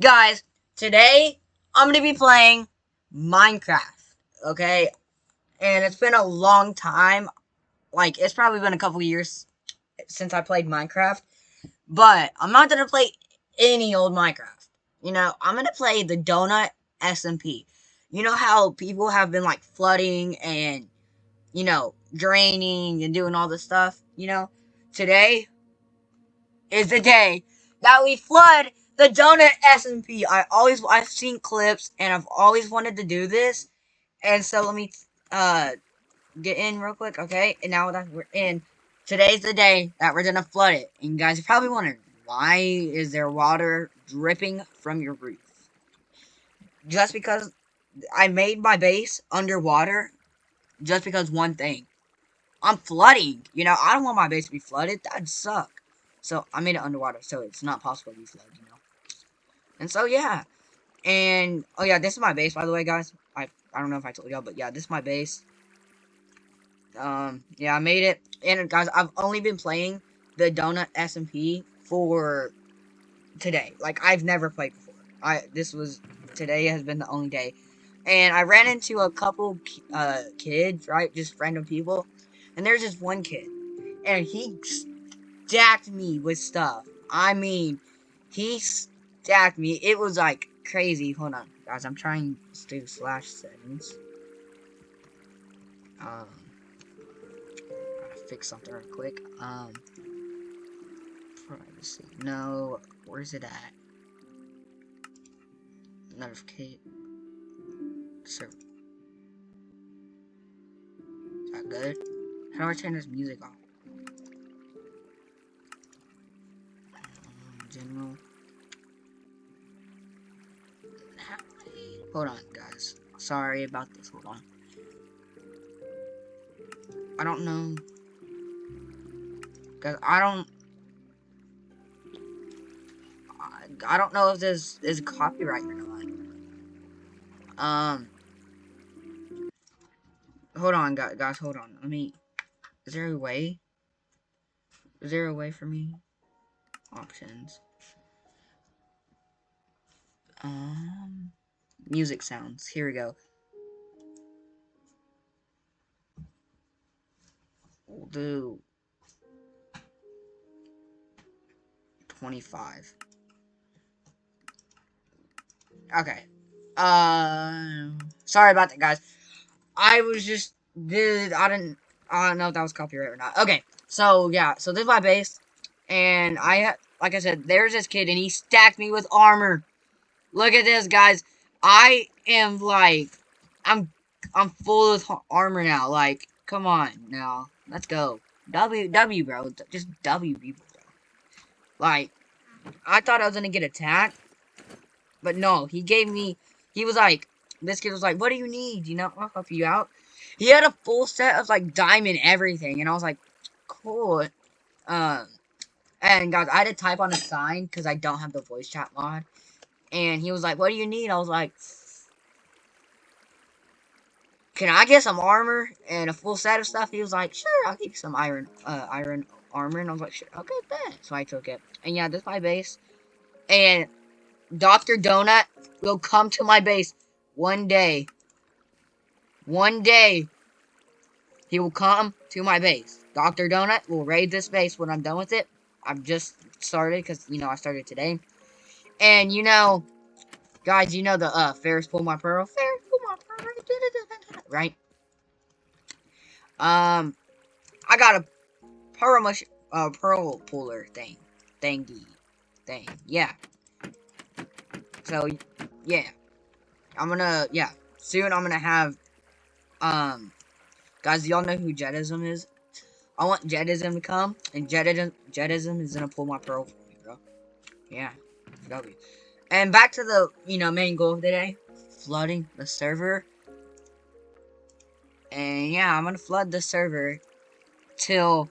Guys, today I'm going to be playing Minecraft, okay? And it's been a long time. Like, it's probably been a couple years since I played Minecraft. But I'm not going to play any old Minecraft. I'm going to play the Donut SMP. You know how people have been, like, flooding and, draining and doing all this stuff? Today is the day that we flood the Donut SMP. I've seen clips and I've always wanted to do this. And so let me get in real quick, okay? And now that we're in, today's the day that we're gonna flood it. And you guys are probably wondering, why is there water dripping from your roof? Just because I made my base underwater, just because one thing. I'm flooding. I don't want my base to be flooded. That'd suck. So I made it underwater, so it's not possible to be flooded. And so yeah. And oh yeah, this is my base, by the way, guys. I don't know if I told y'all, but yeah, this is my base. Yeah, I made it. And guys, I've only been playing the Donut SMP for today. Like, I've never played before. Today has been the only day. And I ran into a couple kids, right? Just random people. And there's just one kid. And he stacked me with stuff. I mean, he stacked me. It was like crazy. Hold on, guys. I'm trying to do slash settings. Gotta fix something real quick. Privacy. No. Where's it at? Notification. Server. Is that good? How do I turn this music off? General. Hold on, guys. Sorry about this. Hold on. I don't know. Cause I don't know if this is copyright or not. Hold on, guys. Hold on. Is there a way? Is there a way for me? Options. Music sounds. Here we go. We'll do 25. Okay. Sorry about that, guys. I don't know if that was copyright or not. Okay. So, yeah. So, this is my base. And like I said, there's this kid, and he stacked me with armor. Look at this, guys. I am, like, I'm full of armor now. Like, come on, now. Let's go. W, bro. Just W, bro. Like, I thought I was gonna get attacked. But no, he was like, this kid was like, what do you need? I'll help you out. He had a full set of, like, diamond everything. And I was like, cool. And guys, I had to type on a sign because I don't have the voice chat mod. And he was like, what do you need? I was like, can I get some armor and a full set of stuff? He was like, sure, I'll give you some iron armor. And I was like, sure, okay, bet. So I took it. And yeah, this is my base. And Dr. Donut will come to my base one day. One day, he will come to my base. Dr. Donut will raid this base when I'm done with it. I've just started because, I started today. And, guys, the Ferris Pull My Pearl. Ferris Pull My Pearl. Right? I got a pearl puller thing. Yeah. So, yeah. Soon I'm gonna have, guys, y'all know who Jedism is? I want Jedism to come, and Jedism is gonna pull my pearl for me, bro. Yeah. W. And back to the, main goal of the day. Flooding the server. And yeah, I'm gonna flood the server till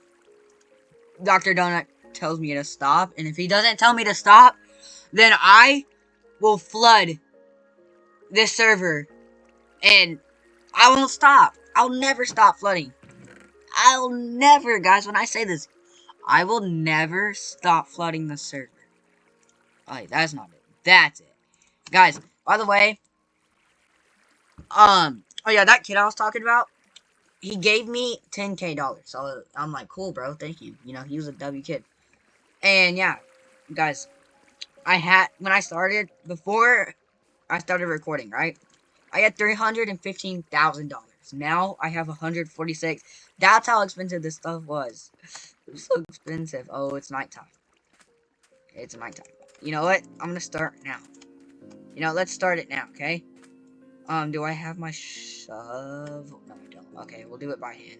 Dr. Donut tells me to stop. And if he doesn't tell me to stop, then I will flood this server. And I won't stop. I'll never stop flooding. I'll never, guys, when I say this, I will never stop flooding the server. Alright, that's not it. That's it. Guys, by the way, oh yeah, that kid I was talking about, he gave me $10K. So I'm like, cool, bro, thank you. You know, he was a W kid. And yeah, guys, when I started, before I started recording, right? I had $315,000. Now I have 146. That's how expensive this stuff was. It was so expensive. Oh, it's nighttime. It's nighttime. You know what? I'm gonna start now. You know, let's start it now, okay? Do I have my shove? No, I don't. Okay, we'll do it by hand.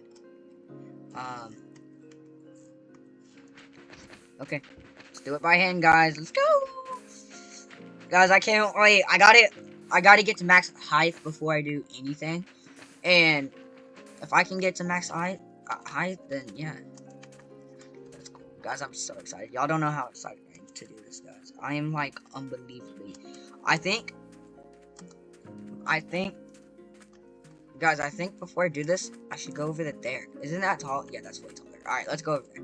Okay. Let's do it by hand, guys. Let's go! Guys, I can't wait. I gotta get to max height before I do anything. And if I can get to max height, then yeah. That's cool. Guys, I'm so excited. Y'all don't know how excited I am to do this, guys. I am, like, unbelievably. Guys, I think before I do this, I should go over there. Isn't that tall? Yeah, that's way taller. Alright, let's go over there.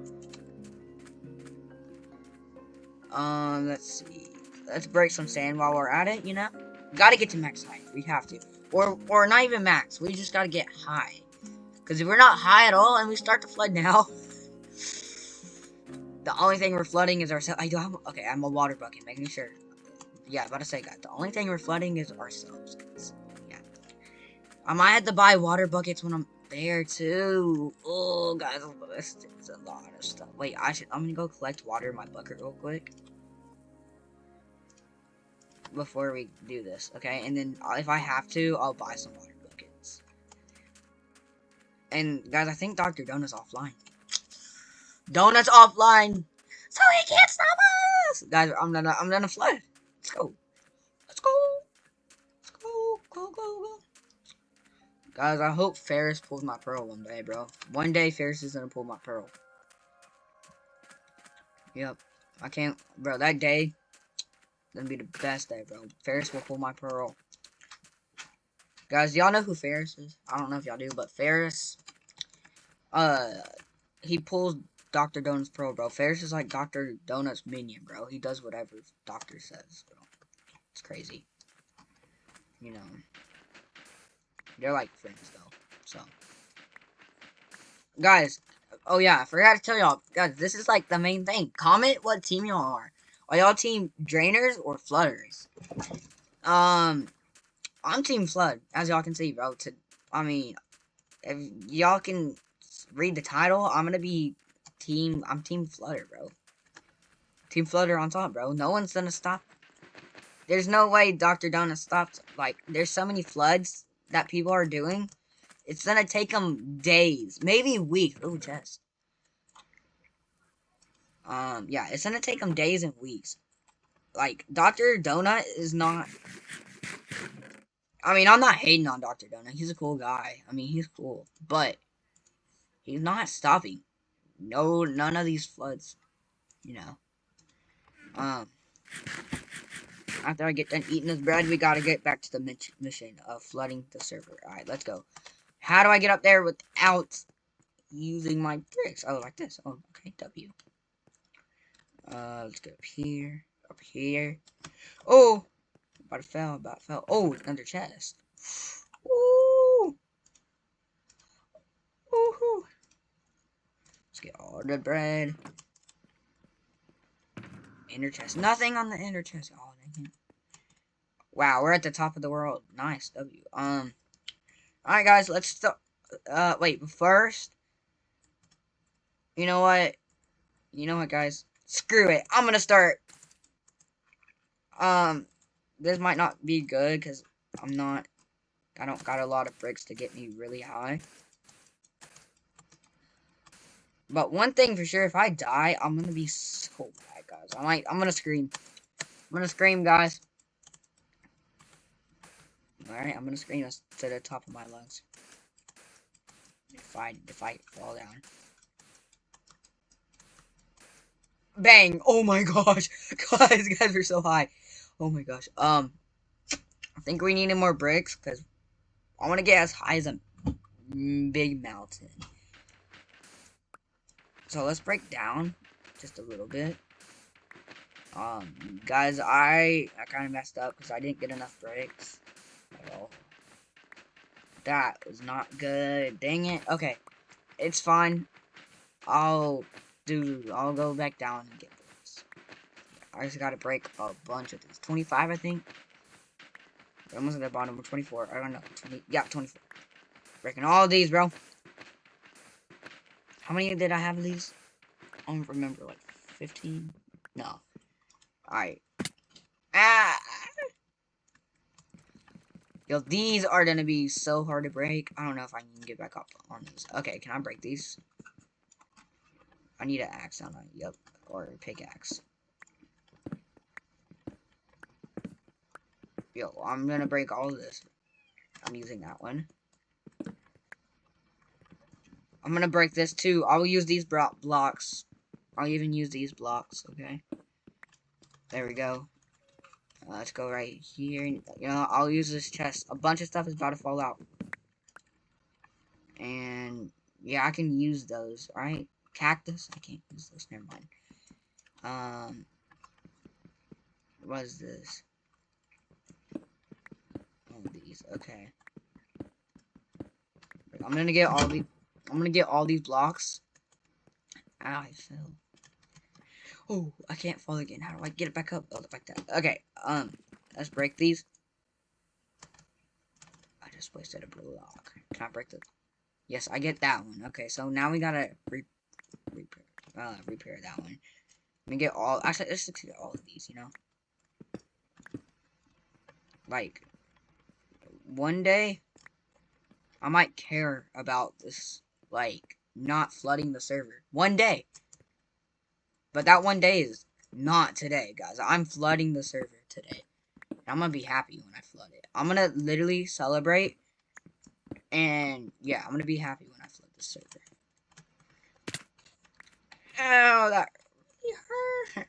Let's see. Let's break some sand while we're at it, you know? Gotta get to max height. We have to. Or not even max. We just gotta get high. Because if we're not high at all and we start to flood now, the only thing we're flooding is ourselves. Okay, I'm a water bucket, making sure. Yeah, about to say, guys, the only thing we're flooding is ourselves, guys. Yeah. I might have to buy water buckets when I'm there, too. Oh, guys, this is a lot of stuff. Wait, I'm gonna go collect water in my bucket real quick. Before we do this, okay? And then, if I have to, I'll buy some water buckets. And, guys, I think Dr. Donut's offline. Donut's offline! So he can't stop us! Guys, I'm gonna flood. Let's go. Let's go. Let's go. Go, go, go. Guys, I hope Ferris pulls my pearl one day, bro. One day, Ferris is gonna pull my pearl. Yep. I can't, bro, that day gonna be the best day, bro. Ferris will pull my pearl. Guys, y'all know who Ferris is? I don't know if y'all do, but Ferris, he pulls Dr. Donut's pearl, bro. Ferris is like Dr. Donut's minion, bro. He does whatever Doctor says, bro. It's crazy. You know. They're like friends, though. So. Guys. Oh, yeah. I forgot to tell y'all. Guys, this is like the main thing. Comment what team y'all are. Are y'all team drainers or flooders? I'm team flood. As y'all can see, bro. I mean, if y'all can read the title, I'm team fludder, bro. Team fludder on top, bro. No one's gonna stop. There's no way Dr. Donut stopped. Like, there's so many floods that people are doing. It's gonna take them days, maybe weeks. Oh, chest. Yeah, it's gonna take them days and weeks. Like, Dr. Donut is not. I mean, I'm not hating on Dr. Donut. He's a cool guy. I mean, he's cool, but he's not stopping. No, none of these floods. You know. After I get done eating this bread, we gotta get back to the mission of flooding the server. Alright, let's go. How do I get up there without using my bricks? Oh, like this. Oh, okay, W. Let's go up here. Up here. Oh! About to fell. Oh, another chest. Ooh! Woohoo! Let's get all the bread. Inner chest. Nothing on the inner chest. Oh, dang it. Wow, we're at the top of the world. Nice, W. Alright, guys, let's start. Wait, but first. You know what? You know what, guys? Screw it. I'm gonna start. This might not be good because I don't got a lot of bricks to get me really high. But one thing for sure, if I die, I'm gonna be so bad, guys. I'm gonna scream. I'm gonna scream, guys. Alright, I'm gonna scream to the top of my lungs. If I fall down. Bang! Oh my gosh! Guys, we're so high. Oh my gosh. I think we needed more bricks, because I want to get as high as a big mountain. So let's break down just a little bit. Guys, I kind of messed up because I didn't get enough breaks. Oh, that was not good. Dang it. Okay, it's fine. I'll go back down and get this. I just gotta break a bunch of these. 25, I think. We're almost at the bottom. We're 24. I don't know. 20. Yeah, 24. Breaking all these, bro. How many did I have of these? I don't remember. Like 15? No. Alright. Ah! Yo, these are gonna be so hard to break. I don't know if I can get back up on these. Okay, can I break these? I need an axe, don't I? Yep. Or a pickaxe. Yo, I'm gonna break all of this. I'm using that one. I'm gonna break this too. I'll use these blocks. I'll even use these blocks, okay? There we go. Let's go right here. You know, I'll use this chest. A bunch of stuff is about to fall out. And, yeah, I can use those, right? Cactus? I can't use those. Never mind. What is this? Oh, these. Okay. I'm gonna get all these blocks. Ow, I fell. Oh, I can't fall again. How do I get it back up? Oh, like that. Okay, let's break these. I just wasted a block. Can I break the... Yes, I get that one. Okay, so now we gotta repair that one. Let me get all... Actually, let's get all of these, you know? Like, one day, I might care about this, like, not flooding the server. One day. But that one day is not today, guys. I'm flooding the server today. I'm gonna be happy when I flood it. I'm gonna literally celebrate. And, yeah, I'm gonna be happy when I flood the server. Ow, that really hurt.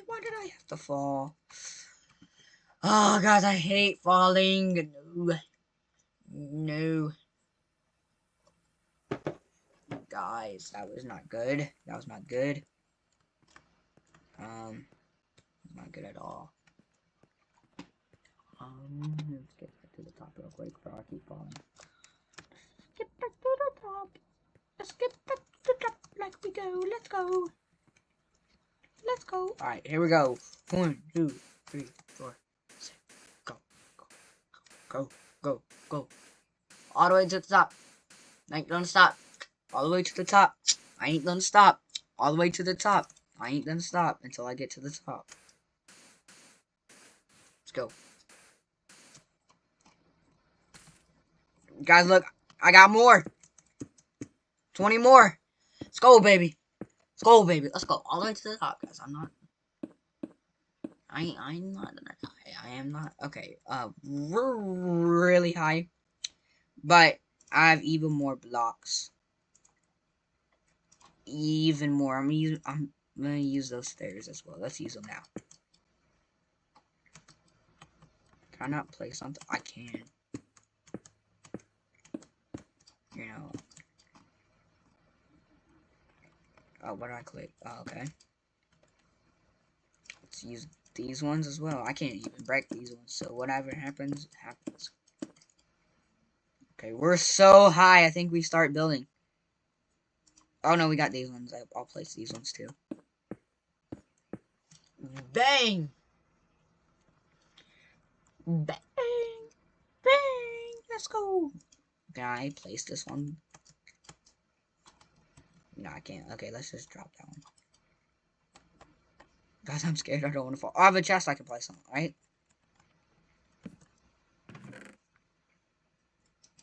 Why did I have to fall? Oh, guys, I hate falling. No. No. Guys, that was not good. That was not good. Not good at all. Let's get back to the top real quick before I keep falling. Get back to the top. Let's get back to the top like we go. Let's go. Let's go. Alright, here we go. 1, 2, 3, 4, 6. Go. Go. Go. Go. Go. All the way to the top. I ain't gonna stop. All the way to the top. I ain't gonna stop. All the way to the top. I ain't gonna stop until I get to the top. Let's go. Guys, look. I got more. 20 more. Let's go, baby. Let's go, baby. Let's go. All the way to the top, guys. I'm not gonna die. I am not. Okay. We're really high. But I have even more blocks. Even more. I'm gonna use those stairs as well. Let's use them now. Can I not play something? I can. You know. Oh, what did I click? Oh, okay. Let's use these ones as well. I can't even break these ones. So whatever happens, happens. Okay, we're so high. I think we start building. Oh no, we got these ones. I'll place these ones too. Bang! Bang! Bang! Let's go! Can I place this one? No, I can't. Okay, let's just drop that one. Guys, I'm scared. I don't want to fall. Oh, I have a chest I can place on, right?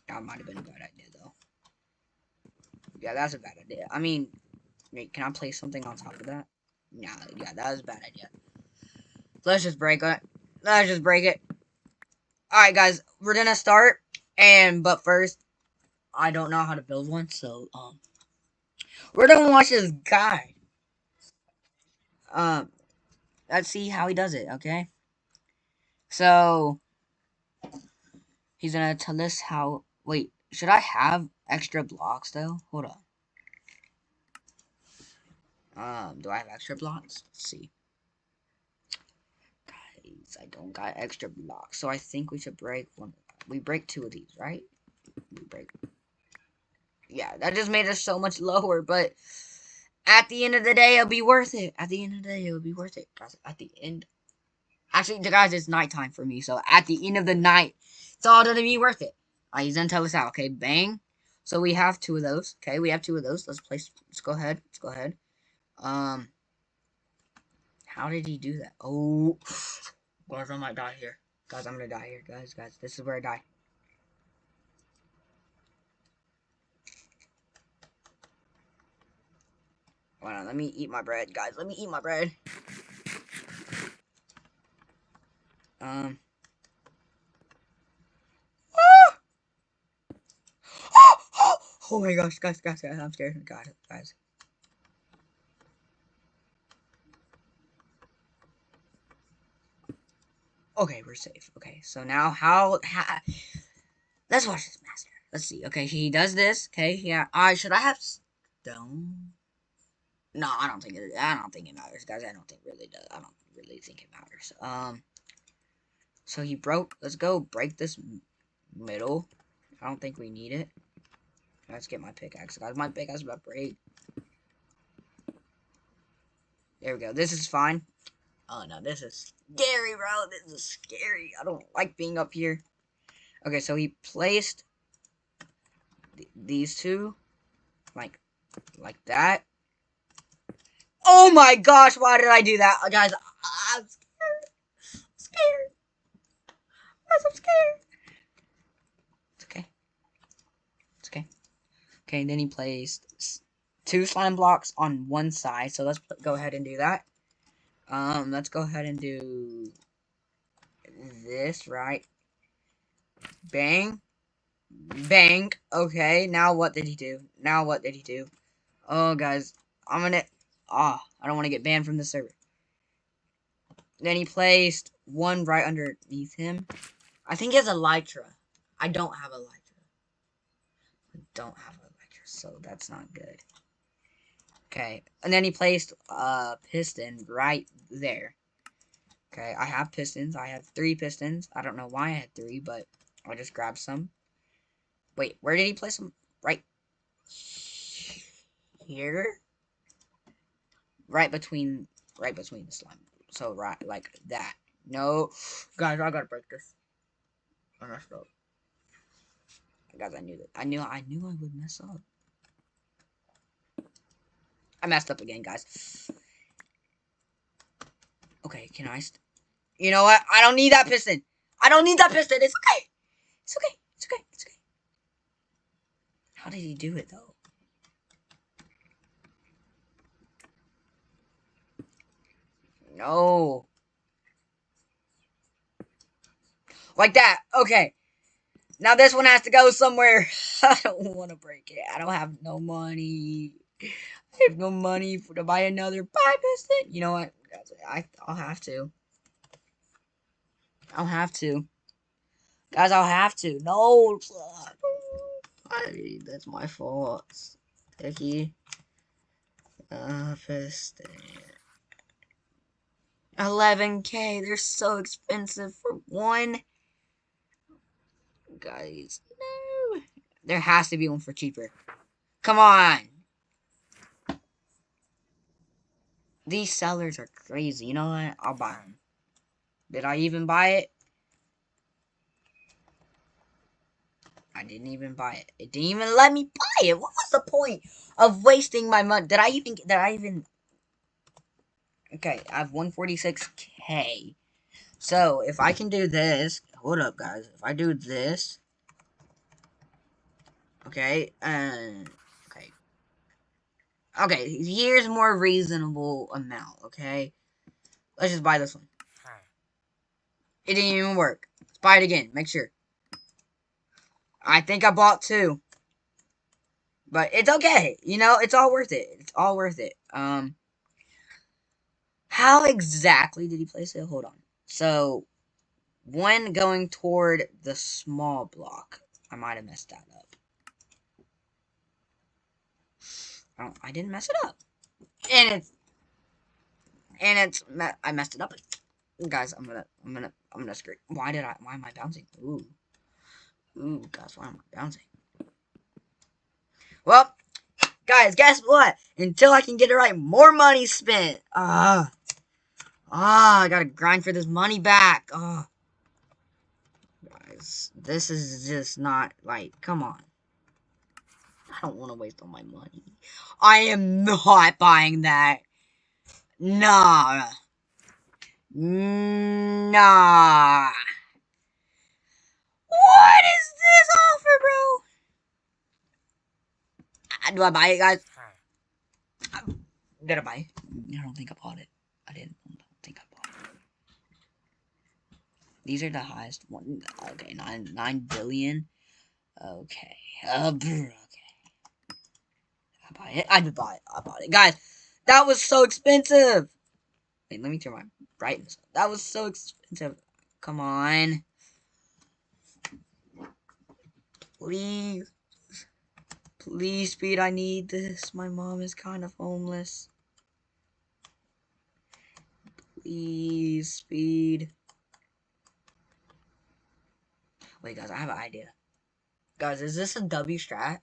That might have been a bad idea, though. Yeah, that's a bad idea. I mean, wait, can I place something on top of that? Nah, yeah, that was a bad idea. Let's just break it. Let's just break it. Alright, guys, we're gonna start. But first, I don't know how to build one, so, we're gonna watch this guy. Let's see how he does it, okay? So, he's gonna tell us how... Wait, should I have extra blocks, though? Hold on. Do I have extra blocks? Let's see. I don't got extra blocks, so I think we should break one. We break 2 of these, right? We break. Yeah, that just made us so much lower, but at the end of the day, it'll be worth it. At the end of the day, it'll be worth it. Guys, at the end. Actually, guys, it's nighttime for me, so at the end of the night, it's all gonna be worth it. He's gonna tell us out, okay? Bang. So we have 2 of those. Okay, we have 2 of those. Let's place. Let's go ahead. Let's go ahead. How did he do that? Oh, guys, I might die here. Guys, I'm gonna die here. Guys, this is where I die. Hold on, let me eat my bread, guys. Let me eat my bread. Oh my gosh, guys, I'm scared. God, guys. Okay, we're safe. Okay, so now how let's watch this master. Let's see. Okay, he does this. Okay, yeah. Should I have stone? No, I don't think it. I don't think it matters, guys. I don't think it really does. I don't really think it matters. So he broke. Let's go break this middle. I don't think we need it. Let's get my pickaxe, guys. My pickaxe is about to break. There we go. This is fine. Oh no, this is scary, bro. This is scary. I don't like being up here. Okay, so he placed these 2 like that. Oh my gosh, why did I do that? Guys, I'm scared. I'm scared. Guys, I'm scared. It's okay. It's okay. Okay, and then he placed 2 slime blocks on one side. So let's go ahead and do that. Let's go ahead and do this, right? Bang. Bang. Okay, now what did he do? Now what did he do? Oh, guys, I'm gonna... I don't want to get banned from the server. Then he placed 1 right underneath him. I think he has Elytra. I don't have Elytra. I don't have Elytra, so that's not good. Okay, and then he placed a piston right there. Okay, I have pistons. I have 3 pistons. I don't know why I had 3, but I just grabbed some. Wait, where did he place them? Right here? Right between the slime. So right like that. No, guys, I gotta break this. I messed up. Guys, I knew that. I knew I would mess up. I messed up again, guys. Okay, can I? You know what? I don't need that piston. I don't need that piston. It's okay. It's okay. It's okay. It's okay. How did he do it though? No. Like that. Okay. Now this one has to go somewhere. I don't want to break it. I don't have no money. I have no money to buy another pie piston. You know what? I'll have to. I'll have to. Guys, I'll have to. No. That's my fault. Sticky. Piston. 11K. They're so expensive for one. Guys, no. There has to be one for cheaper. Come on. These sellers are crazy. You know what? I'll buy them. Did I even buy it? I didn't even buy it. It didn't even let me buy it. What was the point of wasting my money? Did I even... Okay, I have 146K. So, if I can do this... Hold up, guys. If I do this... Okay, okay. Okay, here's more reasonable amount, okay? Let's just buy this one. It didn't even work. Let's buy it again. Make sure. I think I bought 2. But it's okay. You know, it's all worth it. It's all worth it. How exactly did he place it? Hold on. So, when going toward the small block, I might have messed that up. I didn't mess it up. And I messed it up. Guys, I'm gonna scream. Why am I bouncing? Ooh, guys, why am I bouncing? Well, guys, guess what? Until I can get it right, more money spent. I gotta grind for this money back. Guys, this is just not, like, come on. I don't want to waste all my money. I am not buying that. Nah. Nah. What is this offer, bro? Do I buy it, guys? Did I buy it? I don't think I bought it. I don't think I bought it. These are the highest one. Okay, 9 billion. Okay. Okay. I buy it. I bought it. I bought it. Guys, that was so expensive. Wait, let me turn my brightness up. That was so expensive. Come on. Please. Please, Speed, I need this. My mom is kind of homeless. Please, Speed. Wait, guys, I have an idea. Guys, is this a W strat?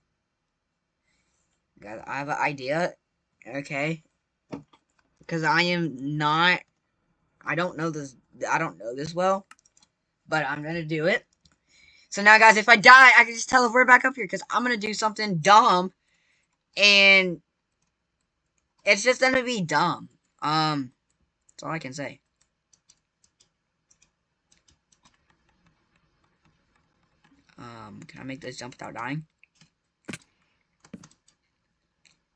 Guys, I have an idea. Okay. Because I am not... I don't know this well. But I'm going to do it. So now, guys, if I die, I can just teleport back up here. Because I'm going to do something dumb. And... it's just going to be dumb. That's all I can say. Can I make this jump without dying?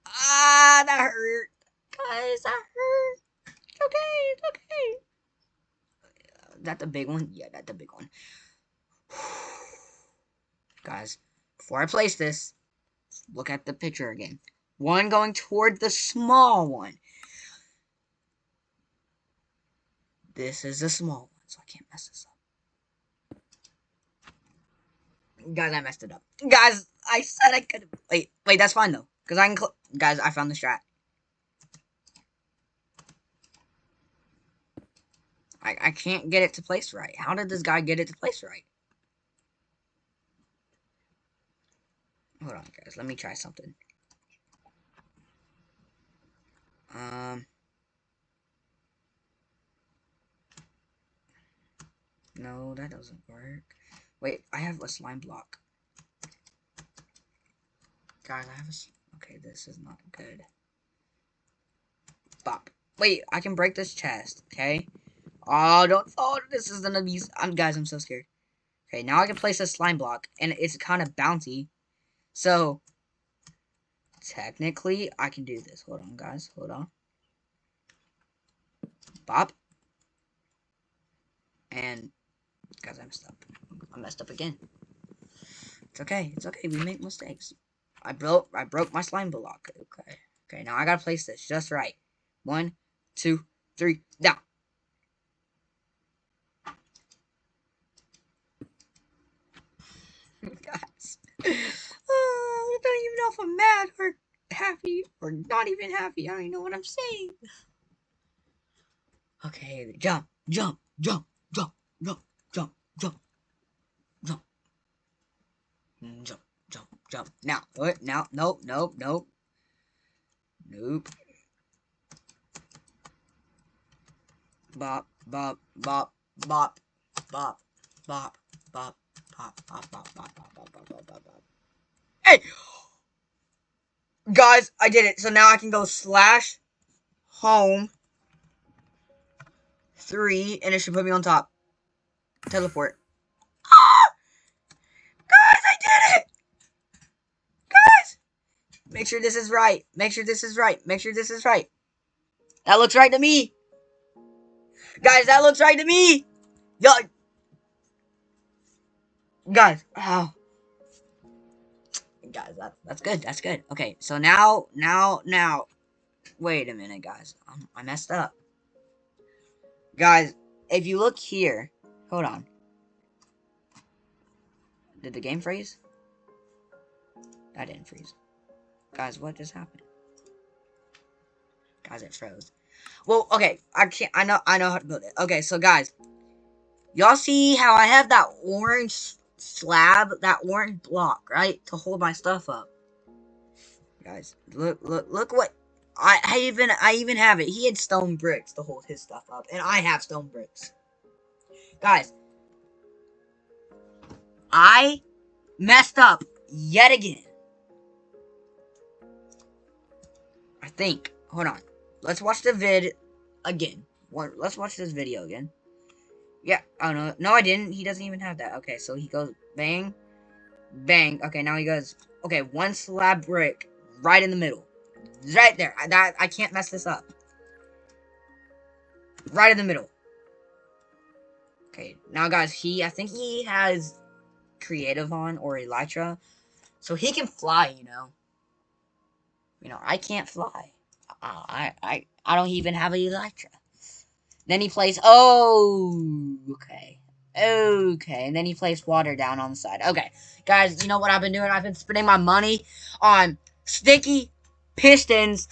Ah, that hurt. Guys, that hurt. It's okay, it's okay. That the big one? Yeah, that's the big one. Guys, before I place this, look at the picture again. One going toward the small one. This is a small one, so I can't mess this up. Guys, I messed it up. Guys, I said I could. Wait, that's fine though, because I can. Guys, I found the strat. I can't get it to place right. How did this guy get it to place right? Hold on, guys. Let me try something. No, that doesn't work. Wait, I have a slime block. Guys, I have a... okay, this is not good. Bop. Wait, I can break this chest, okay? Oh, don't fall. This is an abuse. Guys, I'm so scared. Okay, now I can place a slime block, and it's kind of bouncy. So, technically, I can do this. Hold on, guys. Hold on. Bop. And, guys, I messed up. I messed up again. It's okay. It's okay. We make mistakes. I broke my slime block. Okay. Okay, now I gotta place this just right. 1, 2, 3, down. Guys. I don't even know if I'm mad or happy or not even happy. I don't even know what I'm saying. Okay, jump, jump, jump, jump, jump, jump, jump, jump. Jump, jump, jump. Now, what? Now, nope, nope, nope. Nope. Bop, bop, bop, bop, bop, bop, bop, bop, bop, bop, bop, bop, bop, bop, bop, bop. Hey! Guys, I did it. So now I can go slash home 3 and it should put me on top. Teleport. Ah! Guys, I did it! Guys! Make sure this is right. Make sure this is right. Make sure this is right. That looks right to me. Guys, that looks right to me. Yo. Guys, oh. Guys, that's good. That's good. Okay, so now. Wait a minute, guys. I messed up. Guys, if you look here. Hold on. Did the game freeze? That didn't freeze. Guys, what just happened? Guys, it froze. Well, okay, I can't. I know how to build it. Okay, so guys, y'all see how I have that orange slab, that orange block, right, to hold my stuff up. Guys, look what I even have it. He had stone bricks to hold his stuff up, and I have stone bricks. Guys, I messed up yet again. I think. Hold on. Let's watch the vid again. Let's watch this video again. Yeah. Oh no, no, I didn't. He doesn't even have that. Okay, so he goes bang, bang. Okay, now he goes. Okay, one slab brick right in the middle, right there. I can't mess this up. Right in the middle. Okay, now guys, I think he has creative on or elytra, so he can fly. I can't fly. I don't even have an elytra. Then he plays. Oh, okay. Okay, and then he plays water down on the side. Okay, guys, you know what I've been doing? I've been spending my money on sticky pistons,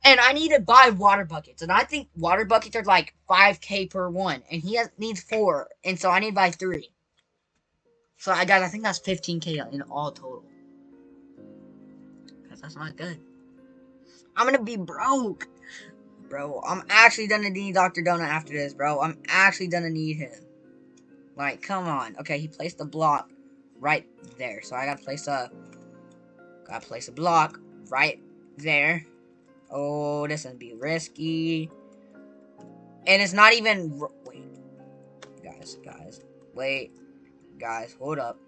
and I need to buy water buckets. And I think water buckets are like 5K per one, and needs 4, and so I need to buy 3. So I think that's 15K in all total. Cause that's not good. I'm gonna be broke, bro. I'm actually gonna need Dr. Donut after this, bro. I'm actually gonna need him. Like, come on. Okay, he placed the block right there. So I gotta place a block right there. Oh, this is gonna be risky. And it's not even. Wait, guys, wait, guys, hold up.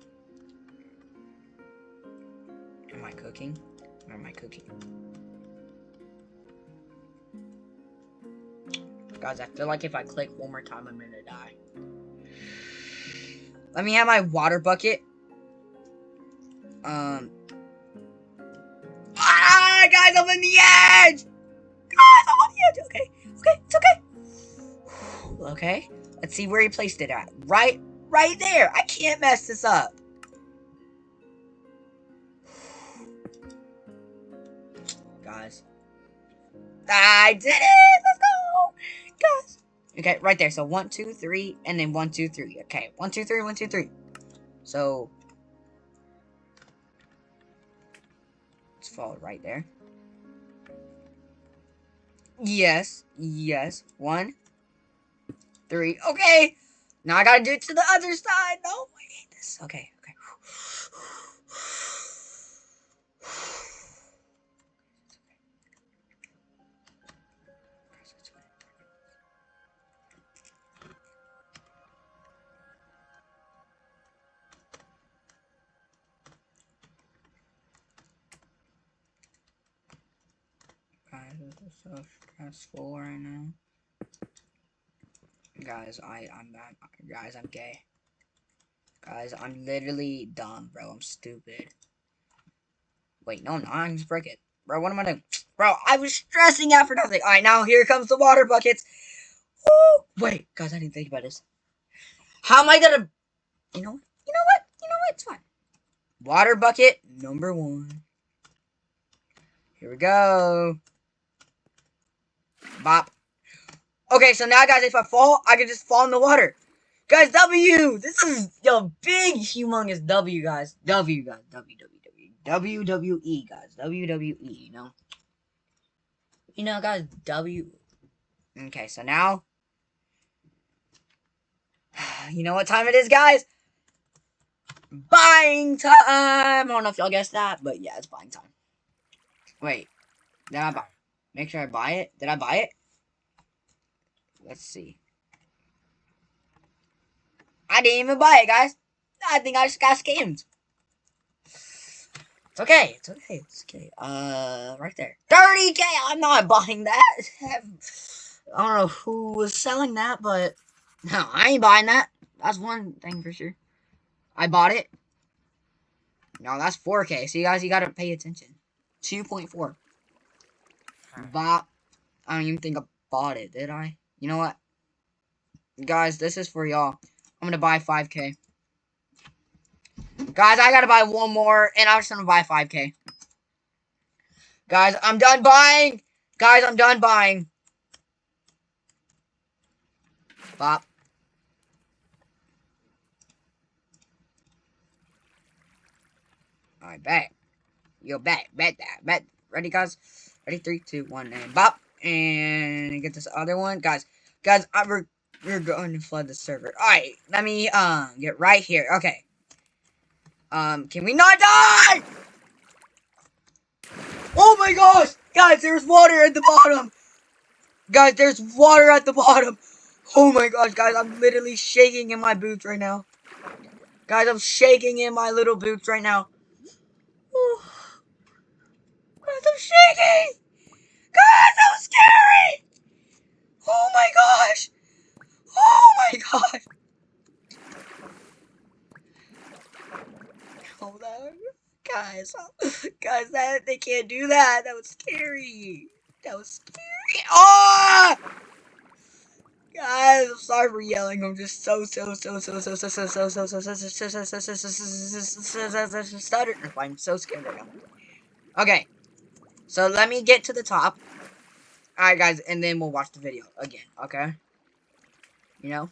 Am I cooking? Or am I cooking? Guys, I feel like if I click one more time, I'm gonna die. Let me have my water bucket. Guys, I'm on the edge! Guys, I'm on the edge! Okay, it's okay. Okay, let's see where he placed it at. Right there! I can't mess this up. Guys. I did it! Let's go! Guys. Okay, right there. So 1, 2, 3, and then 1, 2, 3. Okay, 1, 2, 3, 1, 2, 3. So let's follow right there. Yes. 1, 3. Okay. Now I gotta do it to the other side. No, I hate this. Okay. Guys, this is so stressful right now. Guys, I'm gay. Guys, I'm literally dumb, bro. I'm stupid. Wait, no, I'm not. I can just break it. Bro, what am I doing? Bro, I was stressing out for nothing. Alright, now here comes the water buckets. Woo! Wait, guys, I didn't think about this. How am I gonna... You know what? It's fine. Water bucket number 1. Here we go. Bop. Okay, so now, guys, if I fall, I can just fall in the water. Guys, W! This is a big, humongous W, guys. W, guys. WWE, guys. WWE, guys, W. Okay, so now... You know what time it is, guys? Buying time! I don't know if y'all guessed that, but yeah, it's buying time. Wait. Did I buy it? Make sure I buy it. Did I buy it? Let's see. I didn't even buy it, guys. I think I just got scammed. It's okay. Right there. 30K! I'm not buying that. I don't know who was selling that, but... No, I ain't buying that. That's one thing for sure. I bought it. No, that's 4K. So you guys, you gotta pay attention. 2.4. Bop. I don't even think I bought it, did I? You know what? Guys, this is for y'all. I'm gonna buy 5K. Guys, I gotta buy one more, and I'm just gonna buy 5K. Guys, I'm done buying. Bop. Alright, back. Yo, back that. Ready, guys? Ready? 3, 2, 1, and bop. And get this other one. Guys, we're going to flood the server. Alright, let me, get right here. Okay. Can we not die? Oh my gosh! Guys, there's water at the bottom! Guys, there's water at the bottom! Oh my gosh, guys, I'm literally shaking in my boots right now. Guys, I'm shaking in my little boots right now. Oh. Guys, I'm shaking! Guys, that was scary! Oh my gosh! Oh my gosh! Hold on. Guys, that they can't do that. That was scary. That was scary. Oh! Guys, I'm sorry for yelling. I'm just so stuttering. I'm so scared right now. Okay, so let me get to the top. Alright, guys, and then we'll watch the video again, okay? You know?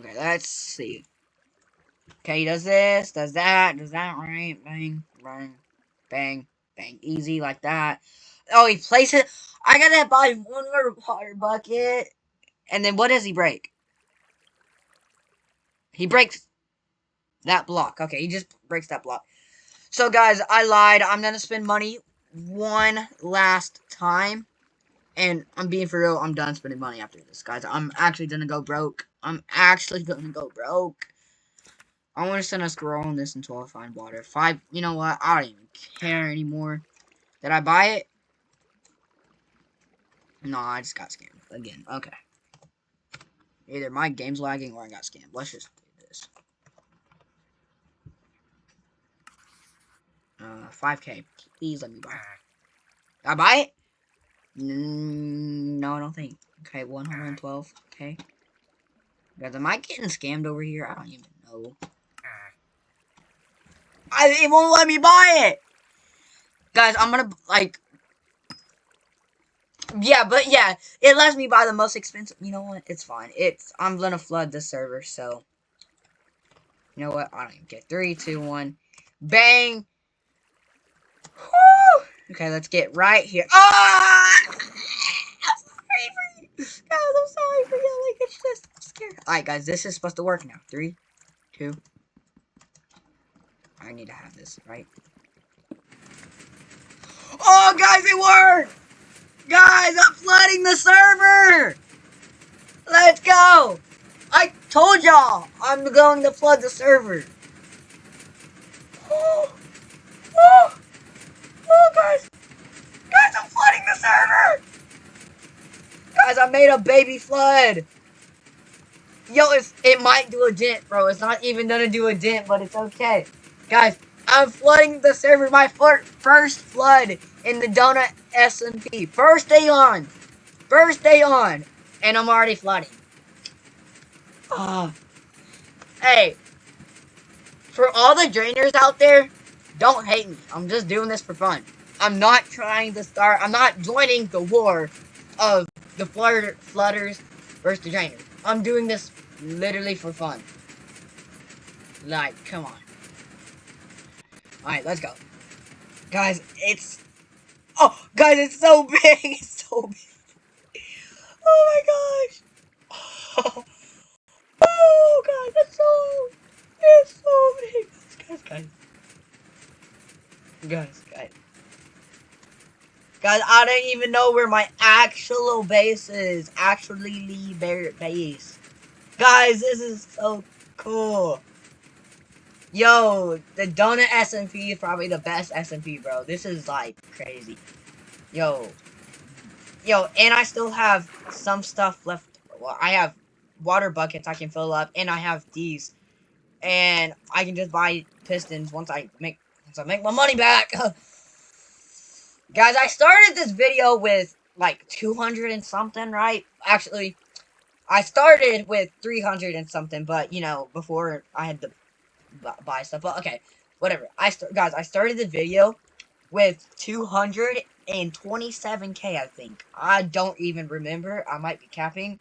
Okay, let's see. Okay, he does this, does that, right? Bang, bang, bang, bang. Easy like that. Oh, he places it. I gotta buy one more water bucket. And then what does he break? He breaks that block. Okay, he just breaks that block. So, guys, I lied. I'm gonna spend money one last time. And I'm being for real. I'm done spending money after this, guys. I'm actually gonna go broke. I want to send us scrolling this until I find water. You know what? I don't even care anymore. Did I buy it? No, I just got scammed again. Okay. Either my game's lagging or I got scammed. Let's just do this. 5K. Please let me buy it. Did I buy it? No, I don't think. Okay, 112. Okay. Guys, am I getting scammed over here? I don't even know. It won't let me buy it! Guys, I'm gonna, like... Yeah, but yeah, it lets me buy the most expensive... You know what? It's fine. I'm gonna flood the server, so... You know what? I don't even care. 3, 2, 1. Bang! Woo! Okay, let's get right here. Ah! I'm sorry for you. Guys, I'm sorry for yelling. It's just scary. Alright, guys, this is supposed to work now. 3, 2. I need to have this, right? Oh, guys, it worked! Guys, I'm flooding the server! Let's go! I told y'all I'm going to flood the server. Oh, oh, oh, guys. Guys, I'm flooding the server! Guys, I made a baby flood. Yo, it might do a dent, bro. It's not even gonna do a dent, but it's okay. Guys, I'm flooding the server. My first flood in the Donut SMP. First day on. And I'm already flooding. Hey. For all the drainers out there, don't hate me. I'm just doing this for fun. I'm not joining the war of the flooders versus the drainers. I'm doing this literally for fun. Like, come on. Alright, let's go. Guys, oh, guys, it's so big. It's so big. Oh my gosh. Oh, guys, it's so big. Guys, I don't even know where my actual base is. Base. Guys, this is so cool. Yo, the Donut SMP is probably the best SMP, bro. This is, like, crazy. Yo, and I still have some stuff left. Well, I have water buckets I can fill up, and I have these. And I can just buy pistons once I make my money back. Guys, I started this video with, like, 200 and something, right? Actually, I started with 300 and something, but, you know, before I had to buy stuff. But, okay, whatever. Guys, I started the video with 200 127K, I think. I don't even remember. I might be capping.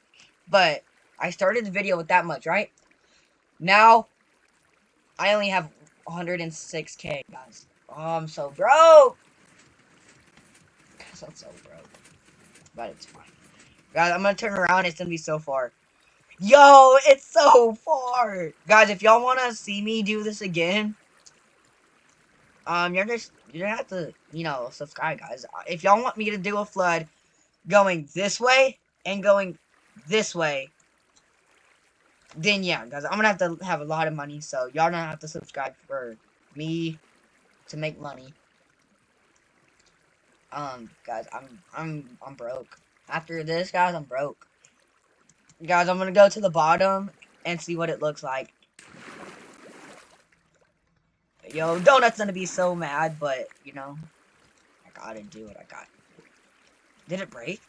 But I started the video with that much, right? Now, I only have 106K, guys. Oh, I'm so broke. Guys, I'm so broke. But it's fine. Guys, I'm gonna turn around. It's gonna be so far. Yo, it's so far. Guys, if y'all wanna see me do this again, you're gonna have to, subscribe, guys. If y'all want me to do a flood going this way and going this way, then yeah, guys, I'm gonna have to have a lot of money, so y'all gonna have to subscribe for me to make money. Guys, I'm broke. After this, guys, I'm broke. Guys, I'm gonna go to the bottom and see what it looks like. Yo, Donut's gonna be so mad, but, I gotta do it. Did it break?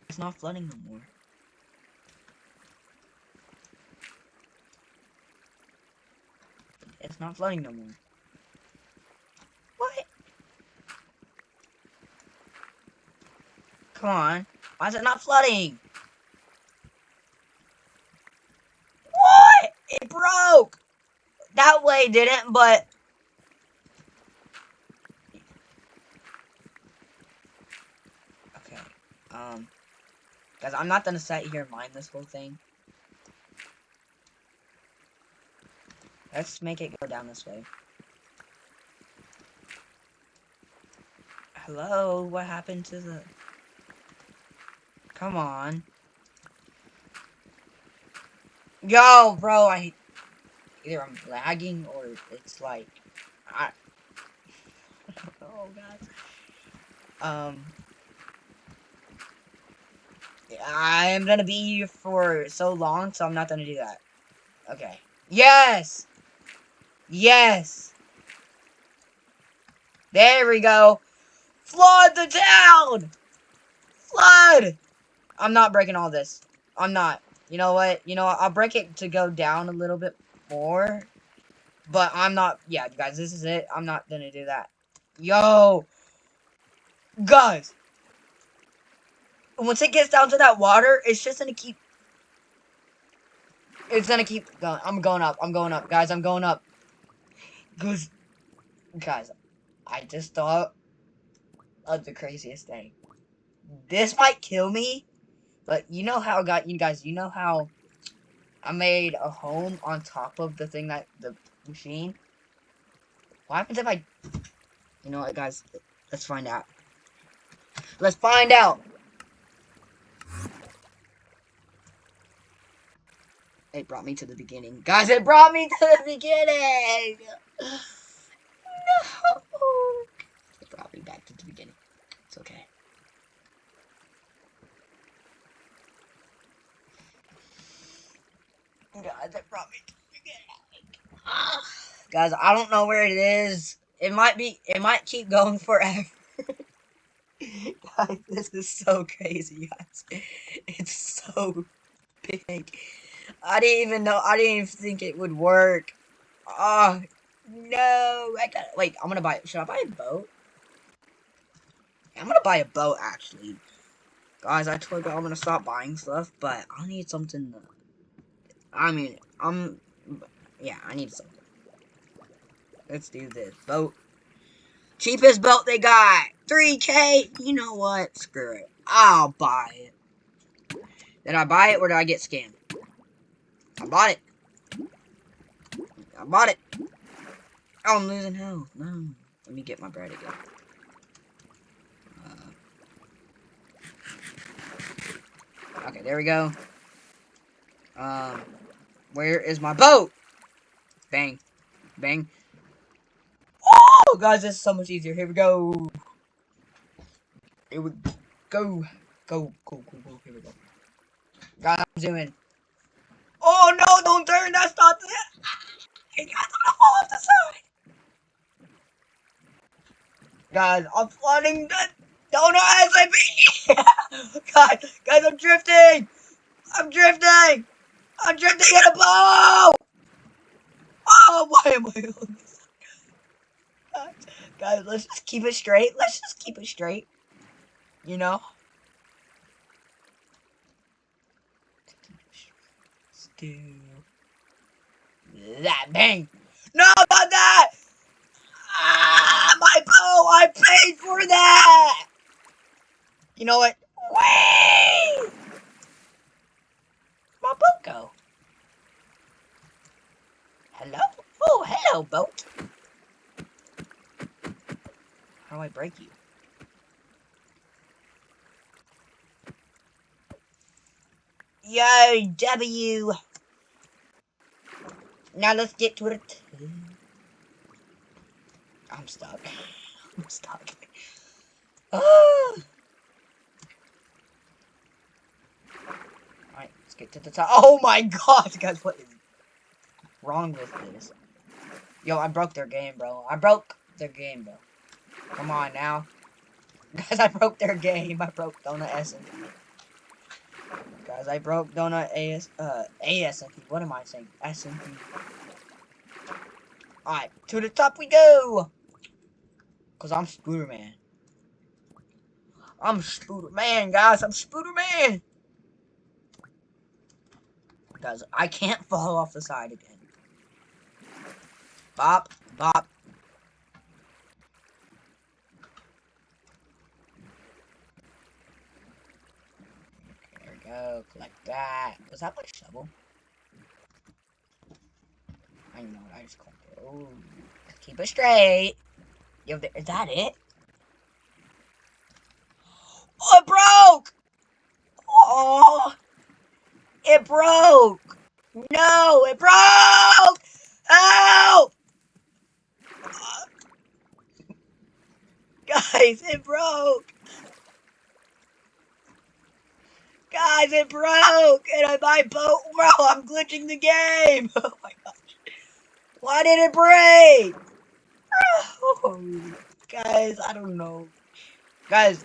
It's not flooding no more. It's not flooding no more. What? Come on. Why is it not flooding? What? It broke! That way didn't, but... Okay. Guys, I'm not gonna sit here and mind this whole thing. Let's make it go down this way. Hello? What happened to the... Come on. Yo, bro, either I'm lagging or it's like... I don't know, guys. I am gonna be here for so long, so I'm not gonna do that. Okay. Yes! Yes! There we go! Flood the town! Flood! I'm not breaking all this. I'm not. You know what? I'll break it to go down a little bit more. But I'm not. Yeah, guys, this is it. I'm not gonna do that. Yo! Guys! Once it gets down to that water, it's just gonna keep... It's gonna keep going. I'm going up. I'm going up. Guys, I'm going up. Guys, I just thought of the craziest thing. This might kill me, but you know how, you know how I made a home on top of the thing the machine? What happens if I... You know what, guys? Let's find out. Let's find out! It brought me to the beginning. Guys, it brought me to the beginning! No! It brought me back to the beginning. It's okay. Guys, it brought me to the beginning. Guys, I don't know where it is. It might keep going forever. Guys, this is so crazy, guys. It's so big. I didn't even think it would work. Oh, no. Wait, I'm gonna buy... Should I buy a boat? I'm gonna buy a boat, actually. Guys, I told you I'm gonna stop buying stuff, but I need something to... Yeah, I need something. Let's do this. Boat. Cheapest boat they got. 3K. You know what? Screw it. I'll buy it. Did I buy it or did I get scammed? I bought it. I bought it. Oh, I'm losing health. No. Let me get my bread again. Okay, there we go. Where is my boat? Bang. Bang. Oh, guys, this is so much easier. Here we go. Here we go. Go. Here we go. Guys, I'm zooming. Oh, no, don't turn. That's not it. Guys, I'm gonna fall off the side. Guys, I'm flooding the donut SMP. Guys, I'm drifting. I'm drifting in a boat. Oh, why am I on this? Guys, let's just keep it straight. Let's just keep it straight. You know? Let's do that. Bang! No, not that! Ah, my bow! I paid for that! You know what? Whee! My boat go? Hello? Oh, hello, boat. How do I break you? Yo, W. Now let's get to it. I'm stuck. I'm stuck. Ah. Alright, let's get to the top. Oh my gosh, guys, what is wrong with this? Yo, I broke their game, bro. I broke their game, bro. Come on now. Guys, I broke their game. I broke Donut SMP. Guys, I broke Donut ASMP. What am I saying? SMP. Alright, to the top we go! Cause I'm Scooter Man. I'm Scooter Man, guys. I'm Scooter Man. Guys, I can't fall off the side again. Bop, bop. There we go. Collect that. Was that my shovel? I know. I just collected it. Oh, keep it straight. Yo, is that it? Oh, it broke! Oh, it broke! No, it broke! Help! Guys, it broke! Guys, it broke! And my boat, bro, I'm glitching the game! Oh my gosh. Why did it break? Oh, guys, I don't know. Guys,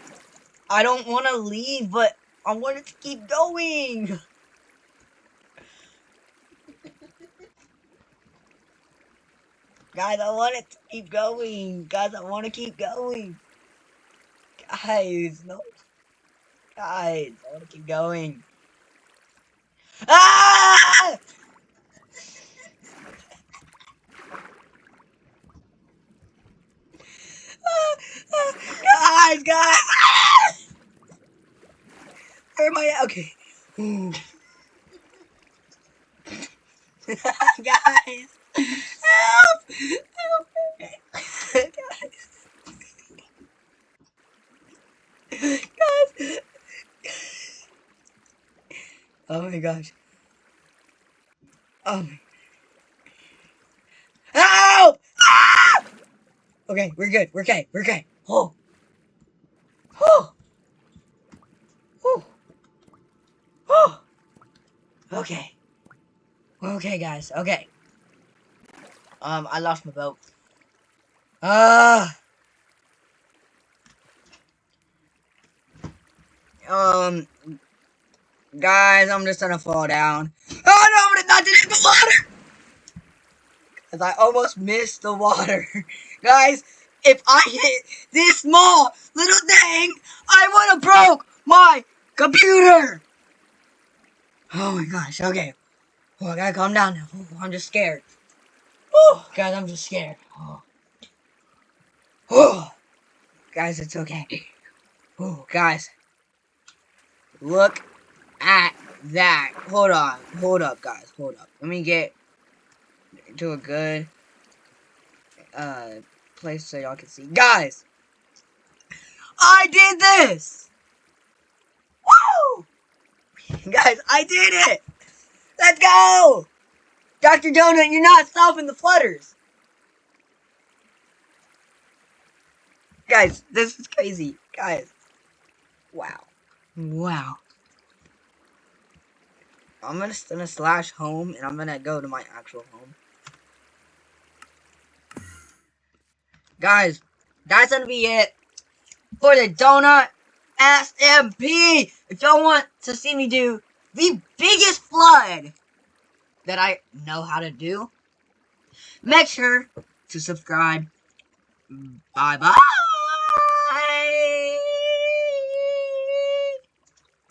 I don't want to leave, but I want it to keep going. Guys, I want it to keep going. Guys, I want to keep going. Guys, no. Guys, I want to keep going. Ah! Guys! Where am I at? Okay. Guys! Help! Help! Guys! Oh my gosh. Oh my. Help! Ah! Okay, we're good. We're okay. We're okay. Oh. Oh. Oh. Oh. Okay. Okay, guys. Okay. I lost my boat. Guys, I'm just gonna fall down. Oh no, but it's not in the water! Cause I almost missed the water. Guys, if I hit this small little thing, I would have broke my computer! Oh my gosh, okay. Oh, I gotta calm down now. Oh, I'm just scared. Oh, guys, I'm just scared. Oh. Oh. Guys, it's okay. Oh, guys. Look at that. Hold on. Hold up, guys. Hold up. Let me get to a good place so y'all can see. Guys! I did this! Woo! Guys, I did it! Let's go! Dr. Donut, you're not stopping the flutters. Guys, this is crazy. Guys. Wow. Wow. I'm gonna slash home and I'm gonna go to my actual home. Guys, that's gonna be it for the Donut SMP. If y'all want to see me do the biggest flood that I know how to do, make sure to subscribe Bye bye.